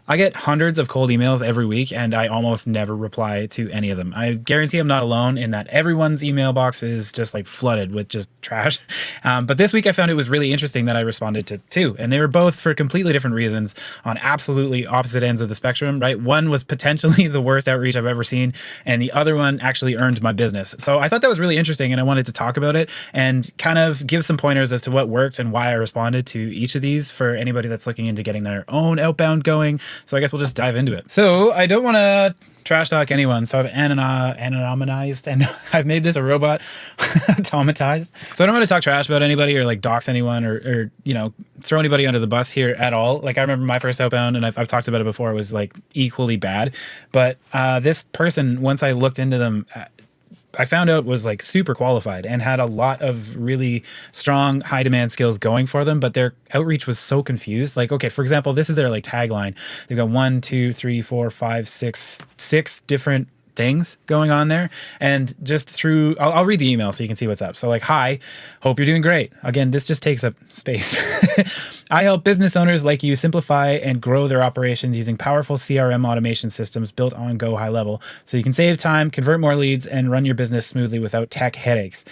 I get hundreds of cold emails every week, and I almost never reply to any of them. I guarantee I'm not alone in that everyone's email box is just like flooded with just trash. But this week I found it was really interesting that I responded to two, and they were both for completely different reasons on absolutely opposite ends of the spectrum, right? One was potentially the worst outreach I've ever seen, and the other one actually earned my business. So I thought that was really interesting, and I wanted to talk about it and kind of give some pointers as to what worked and why I responded to each of these for anybody that's looking into getting their own outbound going. So I guess we'll just dive into it. So I don't want to trash talk anyone. So I've anonymized and I've made this a robot automatized. So I don't want to talk trash about anybody or like dox anyone or, you know, throw anybody under the bus here at all. Like I remember my first outbound, and I've talked about it before, was like equally bad. But this person, once I looked into them, I found out was like super qualified and had a lot of really strong high demand skills going for them, but their outreach was so confused. Like, okay, for example, this is their like tagline. They've got 1, 2, 3, 4, 5, 6 different things going on there. And just through, I'll read the email so you can see what's up. So like, hi, hope you're doing great. Again, this just takes up space. I help business owners like you simplify and grow their operations using powerful CRM automation systems built on Go High Level, so you can save time, convert more leads, and run your business smoothly without tech headaches.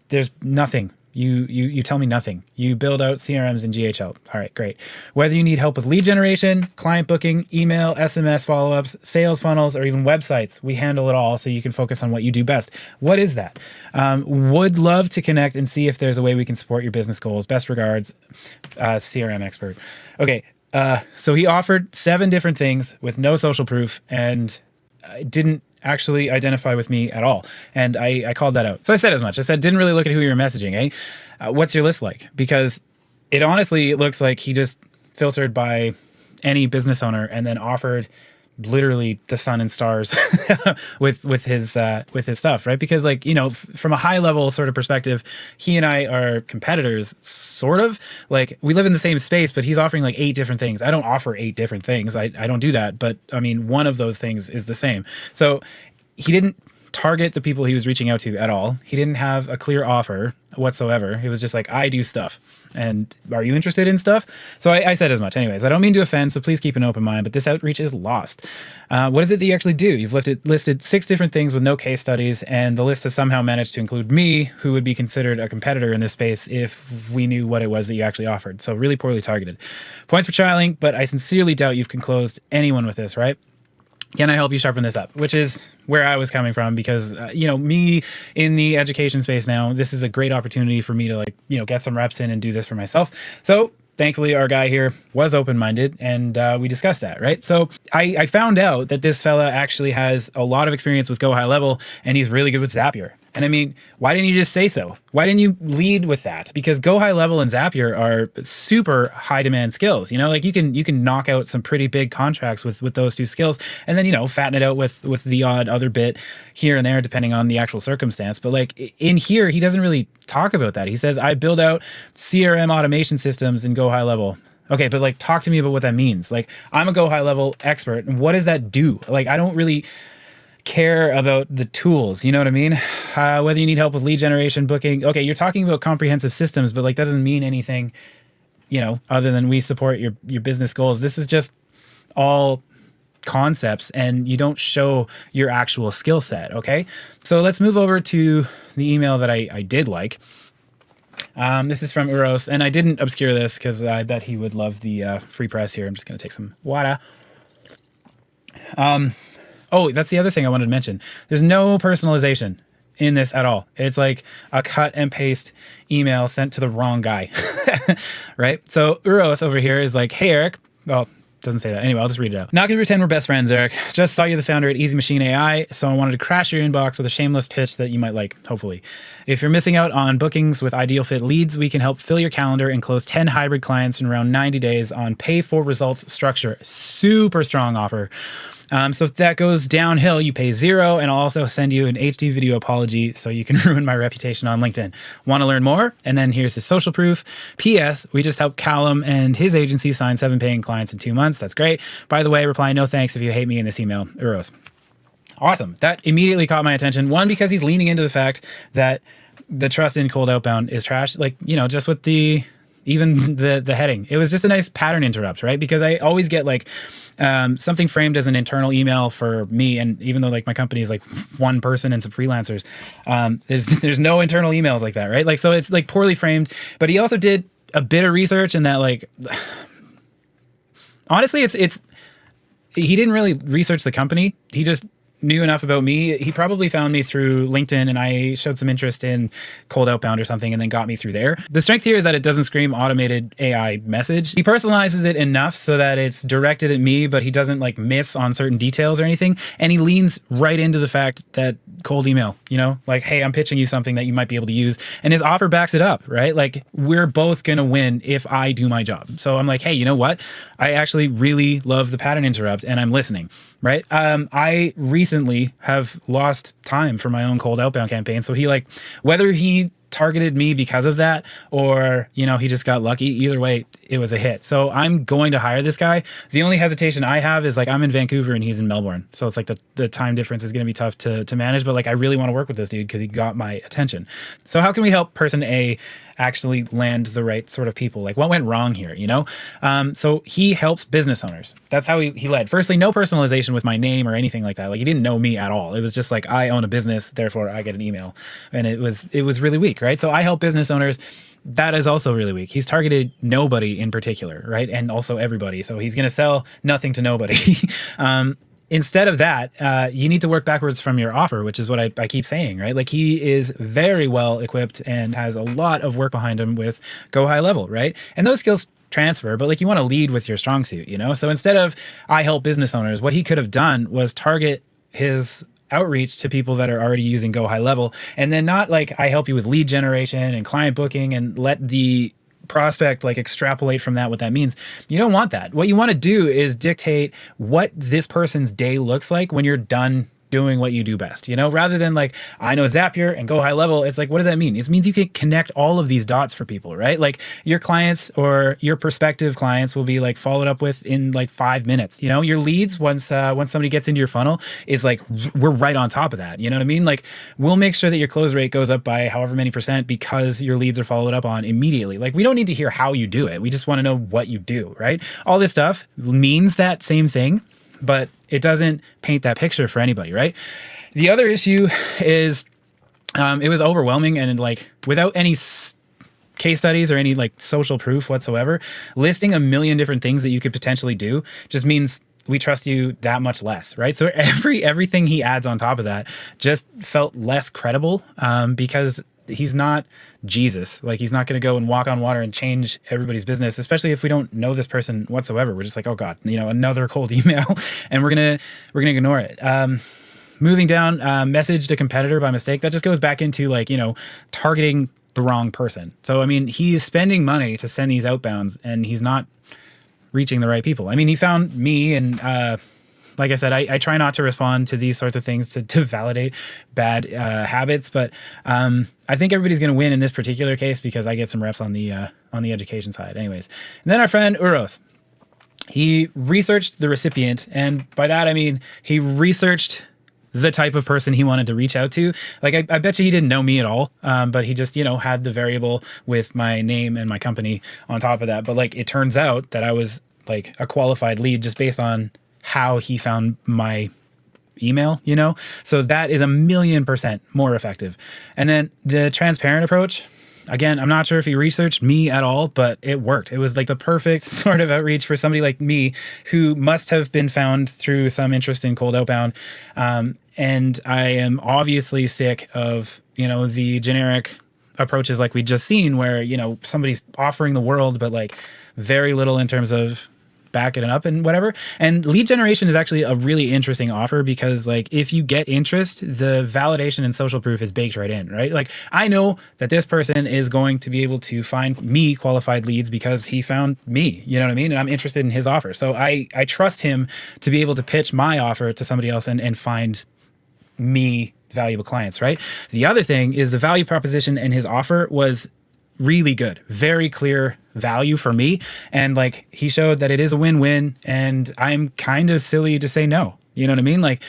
There's nothing. You tell me nothing. You build out CRMs in GHL. All right, great. Whether you need help with lead generation, client booking, email, SMS follow-ups, sales funnels, or even websites, we handle it all so you can focus on what you do best. What is that? Would love to connect and see if there's a way we can support your business goals. Best regards, CRM expert. Okay, so he offered 7 different things with no social proof and didn't actually identify with me at all. And I called that out. So I said as much. I said, didn't really look at who you were messaging, eh? What's your list like? Because it honestly looks like he just filtered by any business owner and then offered literally the sun and stars with his stuff, right? Because like, you know, from a high level sort of perspective, he and I are competitors, sort of. Like we live in the same space, but he's offering like 8 different things. I don't offer 8 different things. I don't do that. But I mean, one of those things is the same. So he didn't target the people he was reaching out to at all. He didn't have a clear offer whatsoever. It was just like, I do stuff. And are you interested in stuff? So I said as much. Anyways, I don't mean to offend, so please keep an open mind, but this outreach is lost. What is it that you actually do? You've listed 6 different things with no case studies, and the list has somehow managed to include me, who would be considered a competitor in this space if we knew what it was that you actually offered. So really poorly targeted. Points for trialing, but I sincerely doubt you've closed anyone with this, right? Can I help you sharpen this up? Which is where I was coming from, because, you know, me in the education space now, this is a great opportunity for me to like, you know, get some reps in and do this for myself. So thankfully, our guy here was open-minded, and we discussed that, right? So I found out that this fella actually has a lot of experience with Go High Level, and he's really good with Zapier. And I mean, why didn't you just say so? Why didn't you lead with that? Because Go High Level and Zapier are super high demand skills. You know, like you can knock out some pretty big contracts with those 2 skills, and then, you know, fatten it out with the odd other bit here and there, depending on the actual circumstance. But like in here, he doesn't really talk about that. He says, I build out CRM automation systems in Go High Level. Okay, but like talk to me about what that means. Like I'm a Go High Level expert, and what does that do? Like I don't really care about the tools, you know what I mean? Whether you need help with lead generation, booking. Okay, you're talking about comprehensive systems, but like that doesn't mean anything, you know, other than we support your business goals. This is just all concepts, and you don't show your actual skill set. Okay, so let's move over to the email that I did like. This is from Uros, and I didn't obscure this because I bet he would love the free press here. I'm just going to take some water. Oh, that's the other thing I wanted to mention. There's no personalization in this at all. It's like a cut and paste email sent to the wrong guy, right? So Uros over here is like, hey, Eric. Well, doesn't say that. Anyway, I'll just read it out. Not going to pretend we're best friends, Eric. Just saw you the founder at Easy Machine AI, so I wanted to crash your inbox with a shameless pitch that you might like, hopefully. If you're missing out on bookings with ideal fit leads, we can help fill your calendar and close 10 hybrid clients in around 90 days on pay for results structure. Super strong offer. So if that goes downhill, you pay 0, and I'll also send you an HD video apology so you can ruin my reputation on LinkedIn. Want to learn more? And then here's his social proof. P.S. We just helped Callum and his agency sign 7 paying clients in 2 months. That's great. By the way, reply no thanks if you hate me in this email. Euros. Awesome. That immediately caught my attention. One, because he's leaning into the fact that the trust in cold outbound is trash. Like, you know, just with the even the heading. It was just a nice pattern interrupt, right? Because I always get like something framed as an internal email for me, and even though like my company is like one person and some freelancers, there's no internal emails like that, right? Like, so it's like poorly framed. But he also did a bit of research, and that like honestly, it's he didn't really research the company. He just knew enough about me. He probably found me through LinkedIn, and I showed some interest in cold outbound or something, and then got me through there. The strength here is that it doesn't scream automated AI message. He personalizes it enough so that it's directed at me, but he doesn't like miss on certain details or anything. And he leans right into the fact that cold email, you know, like, hey, I'm pitching you something that you might be able to use. And his offer backs it up, right? Like, we're both going to win if I do my job. So I'm like, hey, you know what? I actually really love the pattern interrupt, and I'm listening. Right. I recently have lost time for my own cold outbound campaign. So he like, whether he targeted me because of that, or, you know, he just got lucky, either way, it was a hit. So I'm going to hire this guy. The only hesitation I have is like, I'm in Vancouver and he's in Melbourne. So it's like the time difference is going to be tough to manage, but like, I really want to work with this dude because he got my attention. So how can we help person A actually land the right sort of people? Like, what went wrong here, you know? So he helps business owners. That's how he led. Firstly, no personalization with my name or anything like that. Like, he didn't know me at all. It was just like, I own a business, therefore I get an email. And it was really weak, right? So I help business owners. That is also really weak. He's targeted nobody in particular, right? And also everybody. So he's going to sell nothing to nobody. Instead of that, you need to work backwards from your offer, which is what I keep saying, right? Like, he is very well equipped and has a lot of work behind him with Go High Level, right? And those skills transfer, but like, you want to lead with your strong suit, you know? So instead of I help business owners, what he could have done was target his outreach to people that are already using Go High Level, and then not like, I help you with lead generation and client booking, and let the prospect like extrapolate from that what that means. You don't want that. What you want to do is dictate what this person's day looks like when you're done doing what you do best, you know, rather than like, I know Zapier and Go High Level. It's like, what does that mean? It means you can connect all of these dots for people, right? Like, your clients or your prospective clients will be like followed up with in like 5 minutes. You know, your leads, once somebody gets into your funnel, is like, we're right on top of that. You know what I mean? Like, we'll make sure that your close rate goes up by however many % because your leads are followed up on immediately. Like, we don't need to hear how you do it. We just want to know what you do, right? All this stuff means that same thing, but it doesn't paint that picture for anybody, right? The other issue is it was overwhelming, and like, without any case studies or any like social proof whatsoever, listing a million different things that you could potentially do just means we trust you that much less, right? So everything he adds on top of that just felt less credible because he's not Jesus. Like, he's not going to go and walk on water and change everybody's business, especially if we don't know this person whatsoever. We're just like, oh God, you know, another cold email, and we're gonna ignore it. Moving down, messaged a competitor by mistake. That just goes back into like, you know, targeting the wrong person. So I mean, he's spending money to send these outbounds, and he's not reaching the right people. I mean, he found me, and like I said, I try not to respond to these sorts of things to validate bad habits, but I think everybody's going to win in this particular case because I get some reps on the education side. Anyways, and then our friend Uros, he researched the recipient, and by that I mean he researched the type of person he wanted to reach out to. Like, I bet you he didn't know me at all, but he just, you know, had the variable with my name and my company on top of that. But like, it turns out that I was like a qualified lead just based on how he found my email, you know? So that is 1,000,000% more effective. And then the transparent approach, again, I'm not sure if he researched me at all, but it worked. It was like the perfect sort of outreach for somebody like me who must have been found through some interest in cold outbound. And I am obviously sick of, you know, the generic approaches like we just seen where, you know, somebody's offering the world, but like very little in terms of backing it up and whatever. And lead generation is actually a really interesting offer because like, if you get interest, the validation and social proof is baked right in, right? Like, I know that this person is going to be able to find me qualified leads because he found me, you know what I mean? And I'm interested in his offer. So I trust him to be able to pitch my offer to somebody else and find me valuable clients, right? The other thing is the value proposition in his offer was really good, very clear value for me. And like, he showed that it is a win-win, and I'm kind of silly to say no. You know what I mean? Like,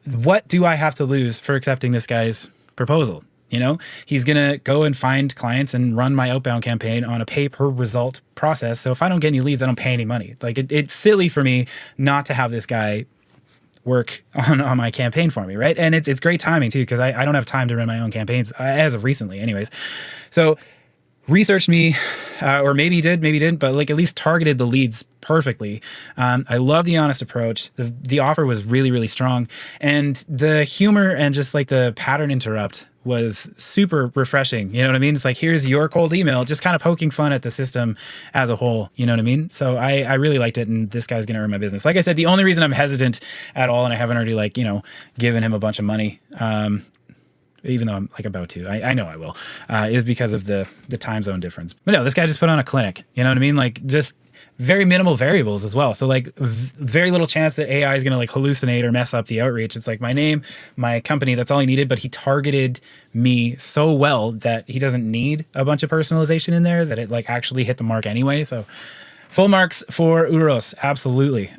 what do I have to lose for accepting this guy's proposal? You know, he's going to go and find clients and run my outbound campaign on a pay per result process. So if I don't get any leads, I don't pay any money. Like it's silly for me not to have this guy work on my campaign for me, right? And it's great timing too, because I don't have time to run my own campaigns as of recently anyways. So researched me, or maybe he did, maybe he didn't, but like at least targeted the leads perfectly. I love the honest approach. The offer was really, really strong. And the humor and just like the pattern interrupt was super refreshing. You know what I mean? It's like, here's your cold email, just kind of poking fun at the system as a whole. You know what I mean? So I really liked it, and this guy's going to earn my business. Like I said, the only reason I'm hesitant at all, and I haven't already like, given him a bunch of money, even though I'm like about to, I know I will, is because of the time zone difference. But no, this guy just put on a clinic. You know what I mean? Like just very minimal variables as well. So like very little chance that AI is going to like hallucinate or mess up the outreach. It's like my name, my company, that's all he needed, but he targeted me so well that he doesn't need a bunch of personalization in there, that it like actually hit the mark anyway. So full marks for Uros. Absolutely.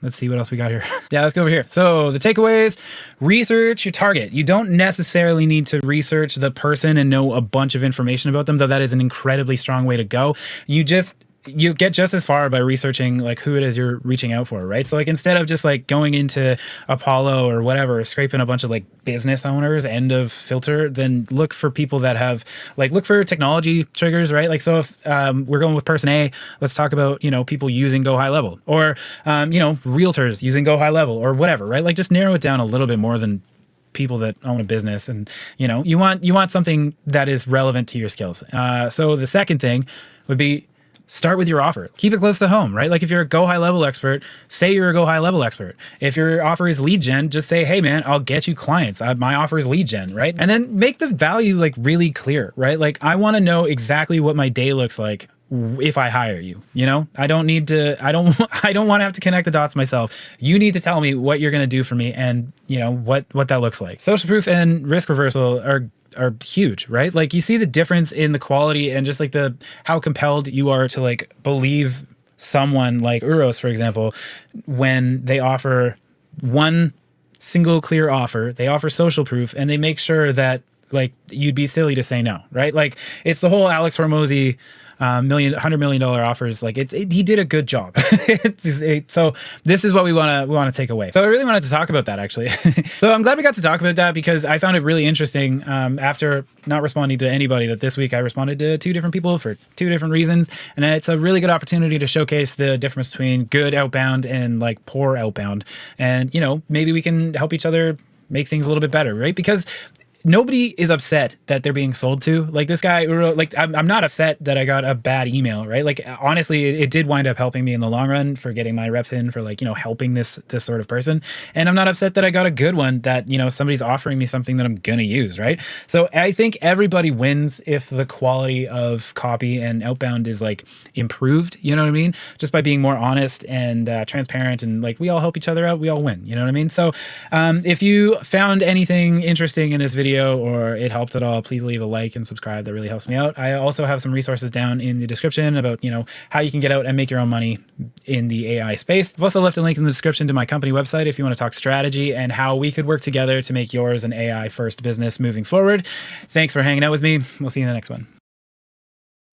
Let's see what else we got here. Yeah, let's go over here. So the takeaways: research your target. You don't necessarily need to research the person and know a bunch of information about them, though that is an incredibly strong way to go. You get just as far by researching like who it is you're reaching out for, right? So like instead of just like going into Apollo or whatever, scraping a bunch of like business owners, end of filter, then look for people that have like, look for technology triggers, right? Like, so if we're going with person A, let's talk about, people using Go High Level, or, realtors using Go High Level or whatever, right? Like just narrow it down a little bit more than people that own a business. And, you want something that is relevant to your skills. So the second thing would be, start with your offer. Keep it close to home, right? Like if you're a Go High Level expert, say you're a Go High Level expert. If your offer is lead gen, just say, hey man, I'll get you clients. My offer is lead gen, right? And then make the value like really clear, right? Like I want to know exactly what my day looks like if I hire you. I don't want to have to connect the dots myself. You need to tell me what you're going to do for me, and what that looks like. Social proof and risk reversal are huge, right? Like you see the difference in the quality and just like how compelled you are to like believe someone like Uros, for example, when they offer one single clear offer, they offer social proof, and they make sure that like you'd be silly to say no, right? Like it's the whole Alex Hormozy $100 million offers. Like he did a good job. So this is what we want to take away. So I really wanted to talk about that actually. So I'm glad we got to talk about that, because I found it really interesting after not responding to anybody, that this week I responded to 2 different people for 2 different reasons. And it's a really good opportunity to showcase the difference between good outbound and like poor outbound. And, maybe we can help each other make things a little bit better, right? Because nobody is upset that they're being sold to. Like this guy, like I'm not upset that I got a bad email, right? Like honestly, it did wind up helping me in the long run for getting my reps in for like, helping this sort of person. And I'm not upset that I got a good one that, somebody's offering me something that I'm going to use, right? So I think everybody wins if the quality of copy and outbound is like improved, you know what I mean? Just by being more honest and transparent, and like we all help each other out, we all win, you know what I mean? So if you found anything interesting in this video, or it helped at all, please leave a like and subscribe. That really helps me out. I also have some resources down in the description about, how you can get out and make your own money in the AI space. I've also left a link in the description to my company website if you want to talk strategy and how we could work together to make yours an AI first business moving forward. Thanks for hanging out with me. We'll see you in the next one.